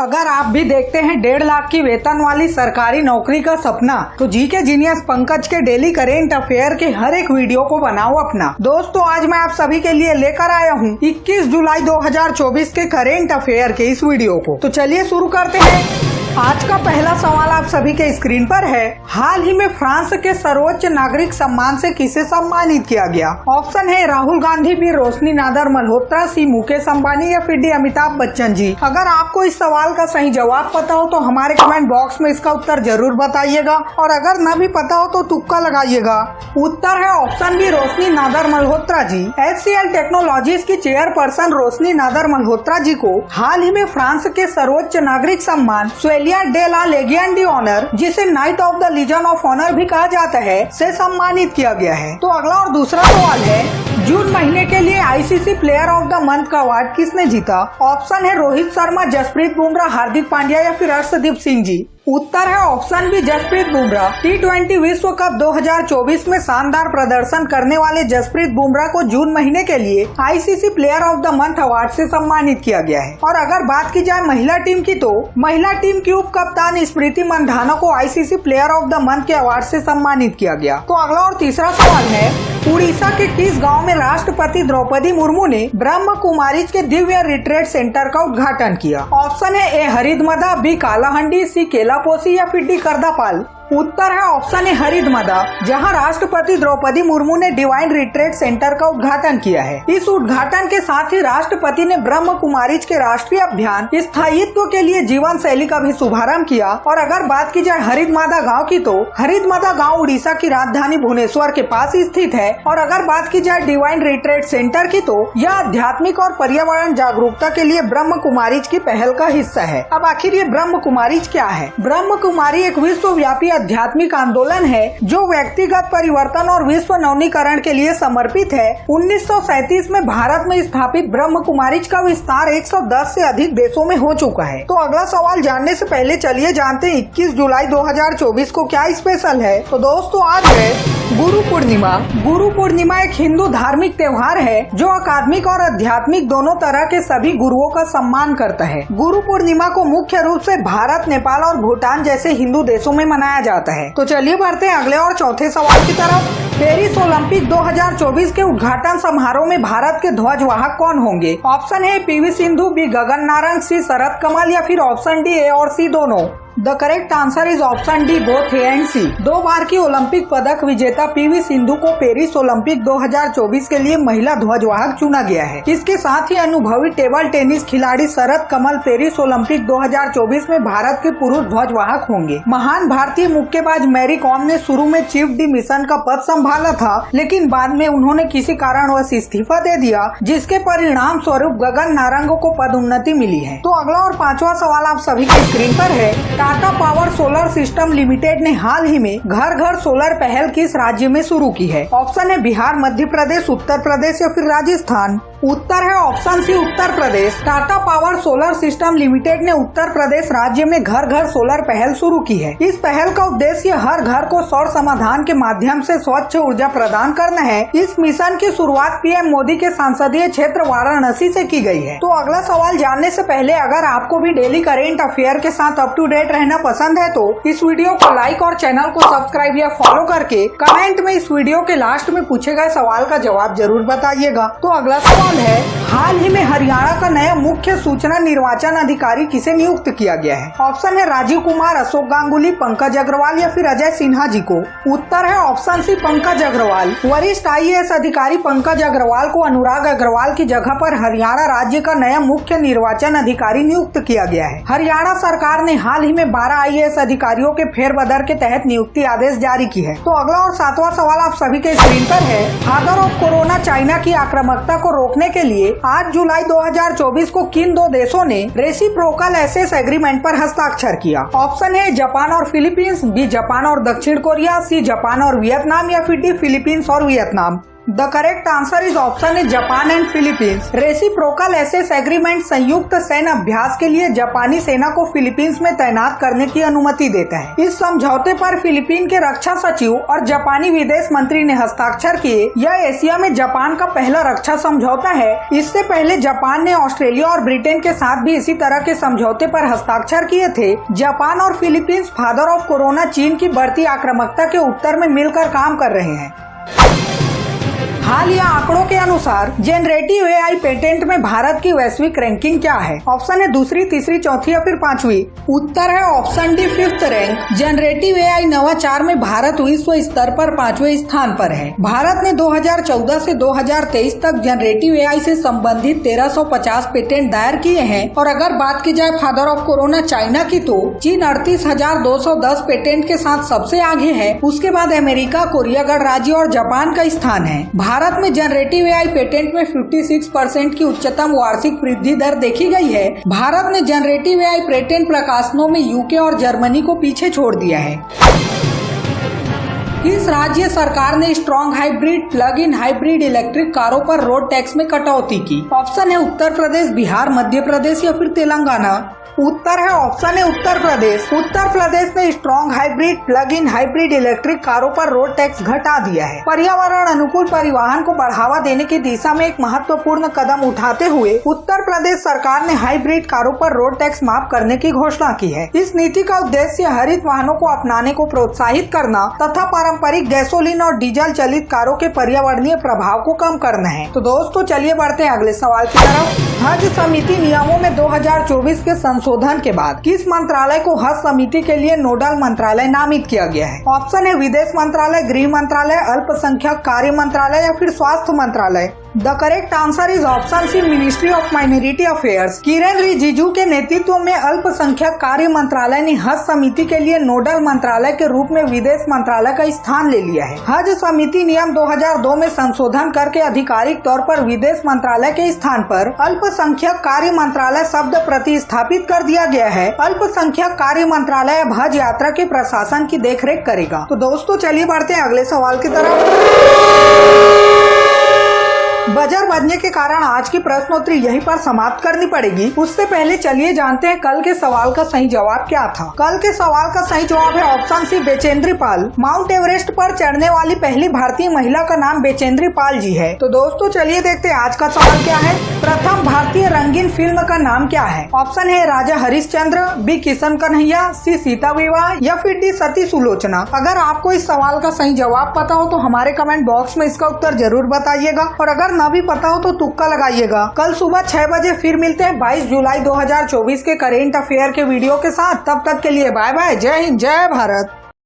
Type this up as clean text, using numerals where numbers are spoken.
अगर आप भी देखते हैं 1.5 लाख की वेतन वाली सरकारी नौकरी का सपना, तो जीके जीनियस पंकज के डेली करेंट अफेयर के हर एक वीडियो को बनाओ अपना। दोस्तों, आज मैं आप सभी के लिए लेकर आया हूं 21 जुलाई 2024 के करेंट अफेयर के इस वीडियो को। तो चलिए शुरू करते हैं। आज का पहला सवाल आप सभी के स्क्रीन पर है। हाल ही में फ्रांस के सर्वोच्च नागरिक सम्मान से किसे सम्मानित किया गया? ऑप्शन है राहुल गांधी, बी रोशनी नादर मल्होत्रा, सी मुकेश अंबानी या फिर डी अमिताभ बच्चन जी। अगर आपको इस सवाल का सही जवाब पता हो तो हमारे कमेंट बॉक्स में इसका उत्तर जरूर बताइएगा, और अगर न भी पता हो तो तुक्का लगाइएगा। उत्तर है option B Roshni Nadar Malhotra ji. HCL technologies की चेयरपर्सन रोशनी नादर मल्होत्रा जी को हाल ही में फ्रांस के सर्वोच्च नागरिक सम्मान de la Legion d'honneur, जिसे knight of the Legion of Honour भी कहा जाता है, से सम्मानित किया गया है। तो अगला और दूसरा सवाल है, जून महीने के लिए ICC player of the month का अवार्ड किसने जीता? ऑप्शन है रोहित शर्मा, जसप्रीत बुमराह, हार्दिक पांड्या या फिर अर्शदीप सिंह जी। उत्तर है option B Jasprit Bumrah. T20 विश्व कप 2024 में शानदार प्रदर्शन करने वाले जसप्रीत बुमराह को जून महीने के लिए ICC player of the month award से सम्मानित किया गया है। और अगर बात की जाए महिला टीम की, तो महिला टीम की उप कप्तान स्मृति मंधाना को ICC player of the month के अवार्ड से सम्मानित किया गया। तो अगला और तीसरा सवाल है, उड़ीसा के किस गांव में राष्ट्रपति द्रौपदी मुर्मू ने ब्रह्म कुमारीज के दिव्य रिट्रीट सेंटर का उद्घाटन किया? ऑप्शन है ए हरिदमदा, बी कालाहंडी, सी केलापोसी या फिर डी करदापाल। उत्तर है ऑप्शन ए हरिदमदा, जहां राष्ट्रपति द्रौपदी मुर्मू ने डिवाइन रिट्रीट सेंटर का उद्घाटन किया है। इस उद्घाटन के साथ ही राष्ट्रपति ने ब्रह्म कुमारीज के राष्ट्रीय अभियान स्थायित्व के लिए जीवन शैली का भी शुभारंभ किया। और अगर बात की जाए हरिदमदा गांव की, तो हरिदमदा गांव उड़ीसा की राजधानी भुवनेश्वर के पास स्थित है। और अगर बात की जाए डिवाइन रिट्रीट सेंटर की, तो यह आध्यात्मिक और पर्यावरण जागरूकता के लिए ब्रह्म कुमारीज की पहल का हिस्सा है। अब आखिर ये ब्रह्म कुमारीज क्या है? ब्रह्म कुमारी एक विश्वव्यापी आध्यात्मिक आंदोलन है जो व्यक्तिगत परिवर्तन और विश्व नवीनीकरण के लिए समर्पित है। 1937 में भारत में स्थापित ब्रह्म कुमारीज का विस्तार 110 से अधिक देशों में हो चुका है। तो अगला सवाल जानने से पहले चलिए जानते हैं 21 जुलाई 2024 को क्या स्पेशल है। तो दोस्तों, आज है गुरु पूर्णिमा। गुरु पूर्णिमा एक हिंदू धार्मिक त्योहार है जो अकादमिक और आध्यात्मिक दोनों तरह के सभी गुरुओं का सम्मान करता है। गुरु पूर्णिमा को मुख्य रूप से भारत, नेपाल और भूटान जैसे हिंदू देशों में मनाया जाता है। तो चलिए बढ़ते हैं अगले और चौथे सवाल की तरफ। पेरिस ओलंपिक 2024 के उद्घाटन समारोह में भारत के ध्वजवाहक कौन होंगे? ऑप्शन है PV Sindhu, B Gagan Narang, C Sharath Kamal या फिर ऑप्शन डी ए और सी दोनों। The correct answer is option D both A and C. 2 बार की ओलंपिक पदक विजेता PV सिंधु को पेरिस ओलंपिक 2024 के लिए महिला ध्वजवाहक चुना गया है। इसके साथ ही अनुभवी टेबल टेनिस खिलाड़ी शरद कमल पेरिस ओलंपिक 2024 में भारत के पुरुष ध्वजवाहक होंगे। महान भारतीय मुक्केबाज मैरी कॉम ने शुरू में चीफ डी मिशन का पद संभाला था, लेकिन बाद में उन्होंने किसी कारणवश इस्तीफा दे दिया, जिसके परिणाम स्वरूप गगन नारंग को पदोन्नति मिली है। तो अगला और पांचवा सवाल आप सभी की स्क्रीन पर है। Tata power solar system limited ने हाल ही में घर घर सोलर पहल किस राज्य में शुरू की है? ऑप्शन है बिहार, मध्य प्रदेश, उत्तर प्रदेश या फिर राजस्थान। उत्तर है option C Uttar Pradesh. Tata power solar system limited ने उत्तर प्रदेश राज्य में घर घर सोलर पहल शुरू की है। इस पहल का उद्देश्य हर घर को सौर समाधान के माध्यम से स्वच्छ ऊर्जा प्रदान करना है। इस मिशन की शुरुआत PM मोदी के संसदीय क्षेत्र वाराणसी से की गई है। तो अगला सवाल जानने से पहले, अगर आपको भी डेली करेंट अफेयर के साथ अप टू डेट रहना पसंद है तो इस वीडियो को लाइक और चैनल को सब्सक्राइब या फॉलो करके कमेंट में इस वीडियो के लास्ट में पूछे गए सवाल का जवाब जरूर बताइएगा। तो अगला सवाल है, हाल ही में हरियाणा का नया मुख्य सूचना निर्वाचन अधिकारी किसे नियुक्त किया गया है? ऑप्शन है राजीव कुमार, अशोक गांगुली, पंकज अग्रवाल या फिर अजय सिन्हा जी को। उत्तर है ऑप्शन सी पंकज अग्रवाल। वरिष्ठ IAS अधिकारी पंकज अग्रवाल को अनुराग अग्रवाल की जगह पर हरियाणा राज्य का नया मुख्य निर्वाचन अधिकारी नियुक्त किया गया है। हरियाणा सरकार ने हाल ही में 12 IAS अधिकारियों के फेरबदल के तहत नियुक्ति आदेश जारी की है। तो अगला और सातवां सवाल आप सभी के स्क्रीन पर है। फादर ऑफ कोरोना चाइना की आक्रामकता को रोकने के लिए 8 जुलाई 2024 को किन 2 देशों ने रेसिप्रोकल एसेस एग्रीमेंट पर हस्ताक्षर किया? ऑप्शन है जापान और फिलीपींस, बी जापान और दक्षिण कोरिया, सी जापान और वियतनाम या फिर डी फिलीपींस और Vietnam. The correct answer is option A Japan and Philippines. Reciprocal access agreement संयुक्त सैन्य अभ्यास के लिए जापानी सेना को फिलीपींस में तैनात करने की अनुमति देता है। इस समझौते पर फिलीपीन के रक्षा सचिव और जापानी विदेश मंत्री ने हस्ताक्षर किए। यह एशिया में जापान का पहला रक्षा समझौता है। इससे पहले जापान ने ऑस्ट्रेलिया और ब्रिटेन के साथ भी इसी तरह के समझौते पर हस्ताक्षर किए थे। जापान और फिलीपींस फादर ऑफ कोरोना चीन की बढ़ती आक्रामकता के उत्तर में मिलकर काम कर रहे हैं। हालिया आंकड़ों के अनुसार जनरेटिव एआई पेटेंट में भारत की वैश्विक रैंकिंग क्या है? ऑप्शन है दूसरी, तीसरी, चौथी या फिर पांचवी। उत्तर है option D, 5th rank. Generative AI नवाचार में भारत विश्व स्तर पर 5वें स्थान पर है। भारत ने 2014 से 2023 तक जनरेटिव एआई से संबंधित 1350 पेटेंट दायर किए हैं। और अगर बात की जाए फादर ऑफ कोरोना चाइना की, तो चीन 38,210 पेटेंट के साथ सबसे आगे है। उसके बाद अमेरिका, कोरिया गणराज्य और जापान का स्थान है। भारत में जनरेटिव एआई पेटेंट में 56% की उच्चतम वार्षिक वृद्धि दर देखी गई है। भारत ने जनरेटिव एआई पेटेंट प्रकाशनों में यूके और जर्मनी को पीछे छोड़ दिया है। किस राज्य सरकार ने strong hybrid, plug in hybrid electric कारों पर रोड टैक्स में कटौती की? ऑप्शन है उत्तर प्रदेश, बिहार, मध्य प्रदेश या फिर तेलंगाना। उत्तर है ऑप्शन है उत्तर प्रदेश। उत्तर प्रदेश ने strong hybrid, plug in hybrid electric कारों पर रोड टैक्स घटा दिया है। पर्यावरण अनुकूल परिवहन को बढ़ावा देने की दिशा में एक महत्वपूर्ण कदम उठाते हुए उत्तर प्रदेश सरकार ने हाइब्रिड कारों पर रोड टैक्स माफ करने की घोषणा की है। इस नीति का उद्देश्य हरित वाहनों को अपनाने को प्रोत्साहित करना तथा पारंपरिक गैसोलीन और डीजल चलित कारों के पर्यावरणीय प्रभाव को कम करना है। तो दोस्तों चलिए बढ़ते हैं अगले सवाल की तरफ। हज समिति नियमों में 2024 के संशोधन के बाद किस मंत्रालय को हज समिति के लिए नोडल मंत्रालय नामित किया गया है? ऑप्शन है विदेश मंत्रालय, गृह मंत्रालय, अल्पसंख्यक कार्य मंत्रालय या फिर स्वास्थ्य मंत्रालय। The correct answer is option C, ministry of minority affairs. Kiren Rijiju के नेतृत्व में अल्पसंख्यक कार्य मंत्रालय ने हज समिति के लिए नोडल मंत्रालय के रूप में विदेश मंत्रालय का स्थान ले लिया है। हज समिति नियम 2002 में संशोधन करके आधिकारिक तौर पर विदेश मंत्रालय के स्थान पर अल्पसंख्यक कार्य मंत्रालय शब्द प्रतिस्थापित कर दिया गया है। अल्पसंख्यक कार्य मंत्रालय अब हज यात्रा के प्रशासन की देखरेख करेगा। तो दोस्तों चलिए बढ़ते हैं अगले सवाल की तरफ। बजर बजने के कारण आज की प्रश्नोत्तरी यहीं पर समाप्त करनी पड़ेगी। उससे पहले चलिए जानते हैं कल के सवाल का सही जवाब क्या था। कल के सवाल का सही जवाब है ऑप्शन सी, बेचेंद्री पाल। माउंट एवरेस्ट पर चढ़ने वाली पहली भारतीय महिला का नाम बेचेंद्री पाल जी है। तो दोस्तों चलिए देखते हैं आज का सवाल क्या है। प्रथम भारतीय रंगीन फिल्म का नाम क्या है? ऑप्शन है राजा हरिश्चंद्र, बी किशन कन्हैया, सी सीता विवाह या फिर डी सती सुलोचना। अगर आपको इस सवाल का सही जवाब पता हो तो हमारे कमेंट बॉक्स में इसका उत्तर जरूर बताइएगा। और अगर न भी पता हो तो तुक्का लगाइएगा। कल सुबह 6 बजे फिर मिलते हैं 22 जुलाई 2024 के करेंट अफेयर के वीडियो के साथ। तब तक के लिए बाय बाय, जय हिंद, जय भारत।